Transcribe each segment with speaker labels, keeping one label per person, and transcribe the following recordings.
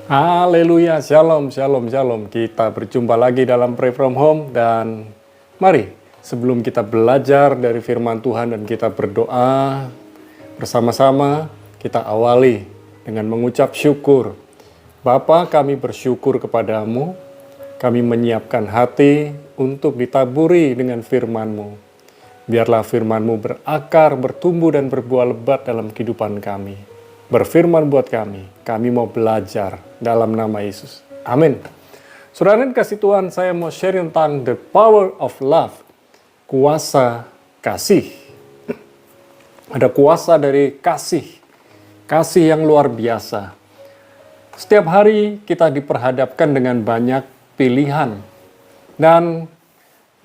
Speaker 1: Haleluya, shalom, shalom, shalom. Kita berjumpa lagi dalam Pray From Home dan mari sebelum kita belajar dari firman Tuhan dan kita berdoa bersama-sama, kita awali dengan mengucap syukur. Bapa, kami bersyukur kepadamu, kami menyiapkan hati untuk ditaburi dengan firman-Mu. Biarlah firman-Mu berakar, bertumbuh dan berbuah lebat dalam kehidupan kami. Berfirman buat kami mau belajar dalam nama Yesus. Amin. Saudara yang kasih Tuhan, saya mau share tentang the power of love, kuasa kasih. Ada kuasa dari kasih yang luar biasa. Setiap hari kita diperhadapkan dengan banyak pilihan. Dan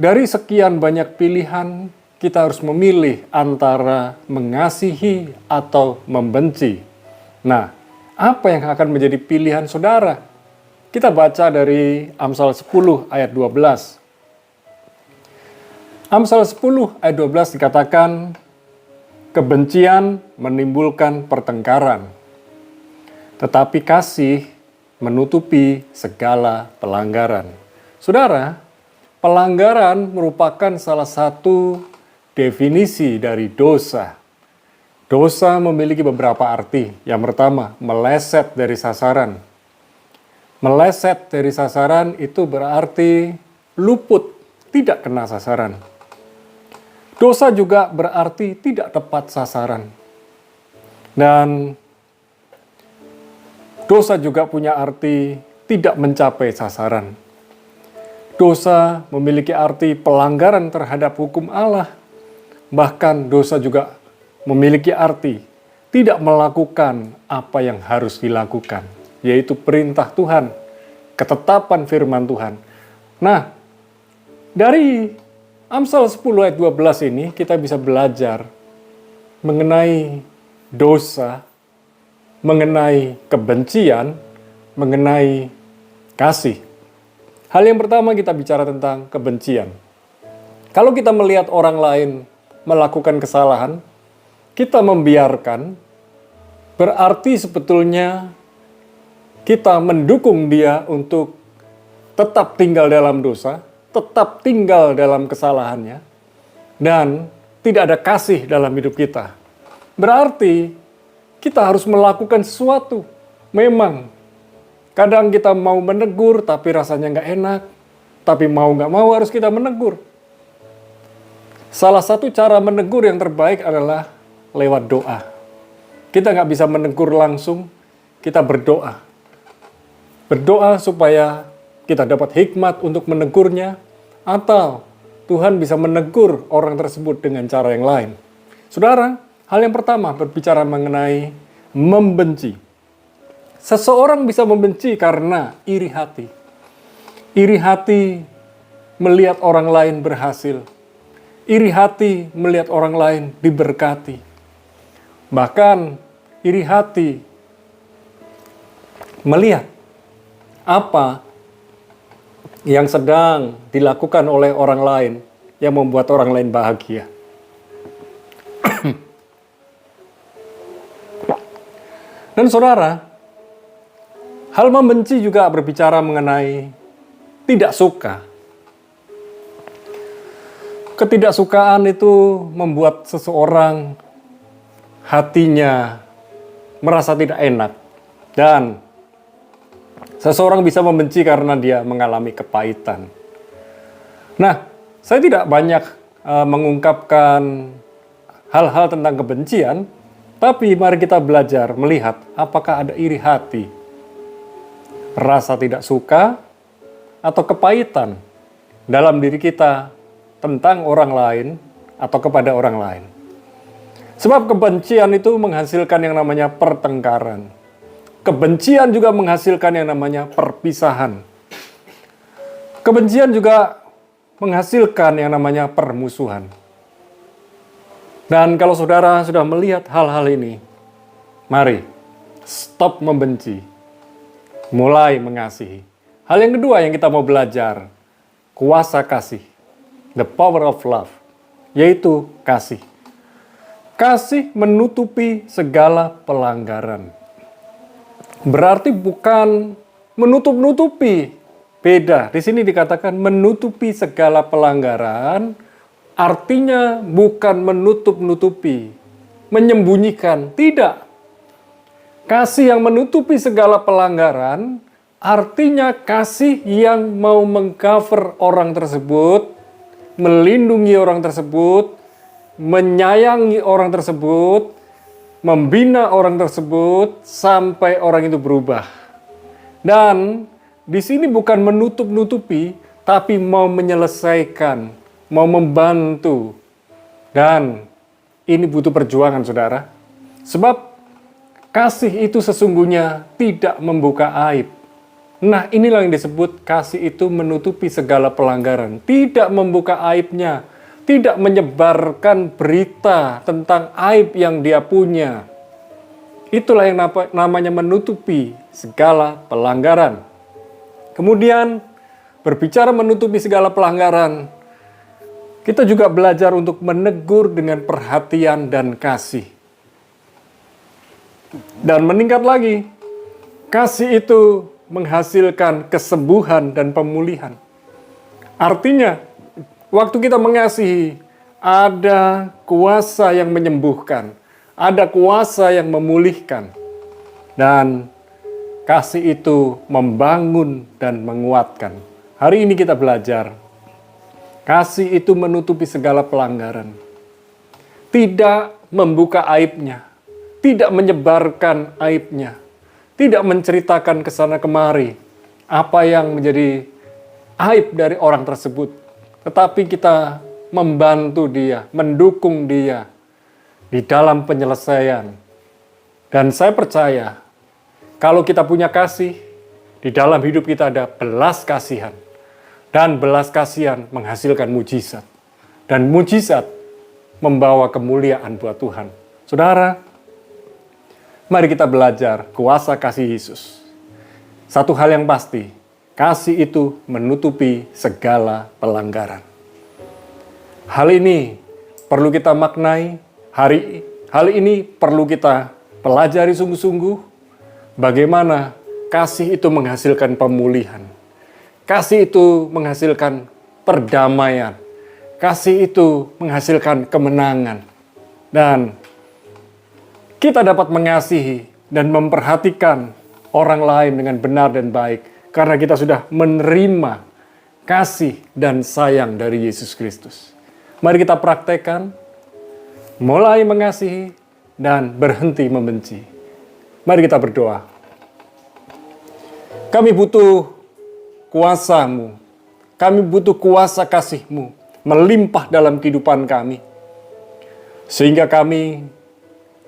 Speaker 1: dari sekian banyak pilihan, kita harus memilih antara mengasihi atau membenci. Nah, apa yang akan menjadi pilihan saudara? Kita baca dari Amsal 10 ayat 12. Amsal 10 ayat 12 dikatakan, kebencian menimbulkan pertengkaran, tetapi kasih menutupi segala pelanggaran. Saudara, pelanggaran merupakan salah satu definisi dari dosa. Dosa memiliki beberapa arti. Yang pertama, meleset dari sasaran. Meleset dari sasaran itu berarti luput, tidak kena sasaran. Dosa juga berarti tidak tepat sasaran. Dan dosa juga punya arti tidak mencapai sasaran. Dosa memiliki arti pelanggaran terhadap hukum Allah. Bahkan dosa juga memiliki arti tidak melakukan apa yang harus dilakukan, yaitu perintah Tuhan, ketetapan firman Tuhan. Nah, dari Amsal 10 ayat 12 ini kita bisa belajar mengenai dosa, mengenai kebencian, mengenai kasih. Hal yang pertama kita bicara tentang kebencian. Kalau kita melihat orang lain melakukan kesalahan, kita membiarkan, berarti sebetulnya kita mendukung dia untuk tetap tinggal dalam dosa, tetap tinggal dalam kesalahannya, dan tidak ada kasih dalam hidup kita. Berarti kita harus melakukan sesuatu. Memang, kadang kita mau menegur, tapi rasanya nggak enak. Tapi mau nggak mau harus kita menegur. Salah satu cara menegur yang terbaik adalah lewat doa. Kita nggak bisa menegur langsung, kita berdoa. Berdoa supaya kita dapat hikmat untuk menegurnya, atau Tuhan bisa menegur orang tersebut dengan cara yang lain. Saudara, hal yang pertama berbicara mengenai membenci. Seseorang bisa membenci karena iri hati. Iri hati melihat orang lain berhasil. Iri hati melihat orang lain diberkati. Bahkan iri hati melihat apa yang sedang dilakukan oleh orang lain yang membuat orang lain bahagia. Dan saudara, hal membenci juga berbicara mengenai tidak suka. Ketidaksukaan itu membuat seseorang hatinya merasa tidak enak. Dan seseorang bisa membenci karena dia mengalami kepahitan. Nah, saya tidak banyak mengungkapkan hal-hal tentang kebencian, tapi mari kita belajar melihat apakah ada iri hati, rasa tidak suka, atau kepahitan dalam diri kita tentang orang lain atau kepada orang lain. Sebab kebencian itu menghasilkan yang namanya pertengkaran. Kebencian juga menghasilkan yang namanya perpisahan. Kebencian juga menghasilkan yang namanya permusuhan. Dan kalau saudara sudah melihat hal-hal ini, mari stop membenci, mulai mengasihi. Hal yang kedua yang kita mau belajar, kuasa kasih, the power of love, yaitu kasih. Kasih menutupi segala pelanggaran. Berarti bukan menutup-nutupi. Beda. Di sini dikatakan menutupi segala pelanggaran, artinya bukan menutup-nutupi, menyembunyikan. Tidak. Kasih yang menutupi segala pelanggaran, artinya kasih yang mau mengcover orang tersebut, melindungi orang tersebut, menyayangi orang tersebut, membina orang tersebut, sampai orang itu berubah. Dan di sini bukan menutup-nutupi, tapi mau menyelesaikan, mau membantu. Dan ini butuh perjuangan, saudara. Sebab kasih itu sesungguhnya tidak membuka aib. Nah, inilah yang disebut kasih itu menutupi segala pelanggaran. Tidak membuka aibnya. Tidak menyebarkan berita tentang aib yang dia punya. Itulah yang namanya menutupi segala pelanggaran. Kemudian, berbicara menutupi segala pelanggaran, kita juga belajar untuk menegur dengan perhatian dan kasih. Dan meningkat lagi, kasih itu menghasilkan kesembuhan dan pemulihan. Artinya, waktu kita mengasihi, ada kuasa yang menyembuhkan, ada kuasa yang memulihkan. Dan kasih itu membangun dan menguatkan. Hari ini kita belajar, kasih itu menutupi segala pelanggaran. Tidak membuka aibnya. Tidak menyebarkan aibnya, tidak menceritakan ke sana kemari apa yang menjadi aib dari orang tersebut, tetapi kita membantu dia, mendukung dia di dalam penyelesaian. Dan saya percaya, kalau kita punya kasih, di dalam hidup kita ada belas kasihan, dan belas kasihan menghasilkan mujizat, dan mujizat membawa kemuliaan buat Tuhan. Saudara, mari kita belajar kuasa kasih Yesus. Satu hal yang pasti, kasih itu menutupi segala pelanggaran. Hal ini perlu kita maknai, hal ini perlu kita pelajari sungguh-sungguh, bagaimana kasih itu menghasilkan pemulihan. Kasih itu menghasilkan perdamaian. Kasih itu menghasilkan kemenangan. Dan kita dapat mengasihi dan memperhatikan orang lain dengan benar dan baik karena kita sudah menerima kasih dan sayang dari Yesus Kristus. Mari kita praktekkan, mulai mengasihi dan berhenti membenci. Mari kita berdoa. Kami butuh kuasa-Mu, kami butuh kuasa kasih-Mu melimpah dalam kehidupan kami, sehingga kami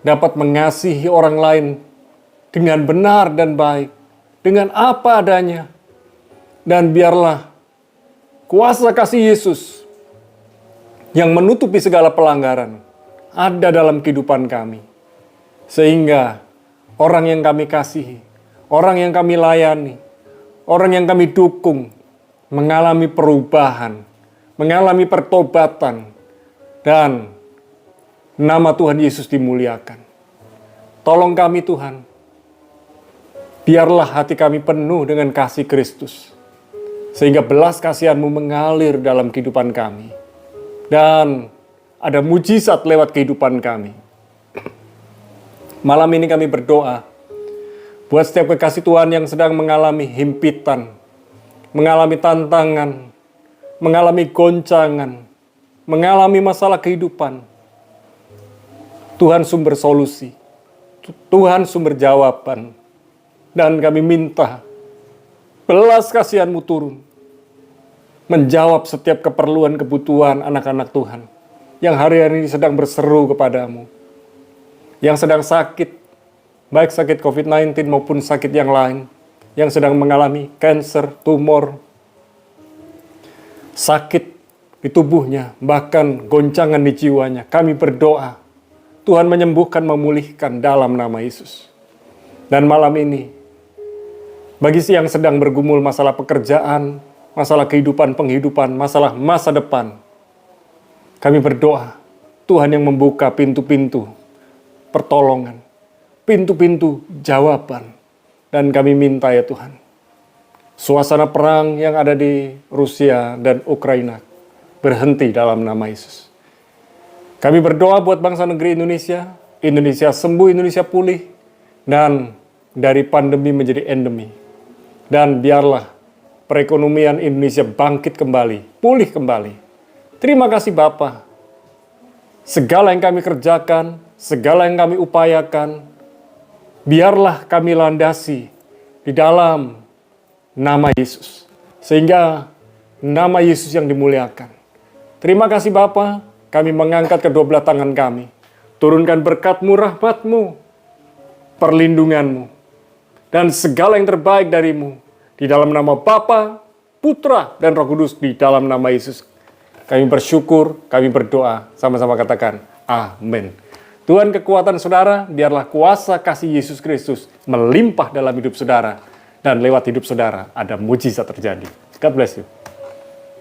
Speaker 1: dapat mengasihi orang lain dengan benar dan baik, dengan apa adanya. Dan biarlah kuasa kasih Yesus yang menutupi segala pelanggaran ada dalam kehidupan kami. Sehingga orang yang kami kasihi, orang yang kami layani, orang yang kami dukung, mengalami perubahan, mengalami pertobatan, dan nama Tuhan Yesus dimuliakan. Tolong kami Tuhan, biarlah hati kami penuh dengan kasih Kristus, sehingga belas kasihan-Mu mengalir dalam kehidupan kami, dan ada mujizat lewat kehidupan kami. Malam ini kami berdoa, buat setiap kekasih Tuhan yang sedang mengalami himpitan, mengalami tantangan, mengalami goncangan, mengalami masalah kehidupan. Tuhan sumber solusi, Tuhan sumber jawaban, dan kami minta belas kasihan-Mu turun, menjawab setiap keperluan kebutuhan anak-anak Tuhan, yang hari-hari ini sedang berseru kepadamu, yang sedang sakit, baik sakit COVID-19 maupun sakit yang lain, yang sedang mengalami kanker, tumor, sakit di tubuhnya, bahkan goncangan di jiwanya. Kami berdoa, Tuhan menyembuhkan, memulihkan dalam nama Yesus. Dan malam ini, bagi yang sedang bergumul masalah pekerjaan, masalah kehidupan, penghidupan, masalah masa depan, kami berdoa, Tuhan yang membuka pintu-pintu pertolongan, pintu-pintu jawaban, Dan kami minta ya Tuhan, suasana perang yang ada di Rusia dan Ukraina berhenti dalam nama Yesus. Kami berdoa buat bangsa negeri Indonesia, Indonesia sembuh, Indonesia pulih, dan dari pandemi menjadi endemi. Dan biarlah perekonomian Indonesia bangkit kembali, pulih kembali. Terima kasih Bapa. Segala yang kami kerjakan, segala yang kami upayakan, biarlah kami landasi di dalam nama Yesus. Sehingga nama Yesus yang dimuliakan. Terima kasih Bapa, kami mengangkat kedua belah tangan kami. Turunkan berkat-Mu, rahmat-Mu, perlindungan-Mu, dan segala yang terbaik dari-Mu. Di dalam nama Bapa, Putra, dan Roh Kudus, di dalam nama Yesus. Kami bersyukur, kami berdoa, sama-sama katakan, amin. Tuhan kekuatan saudara, biarlah kuasa kasih Yesus Kristus melimpah dalam hidup saudara. Dan lewat hidup saudara, ada mujizat terjadi. God bless you.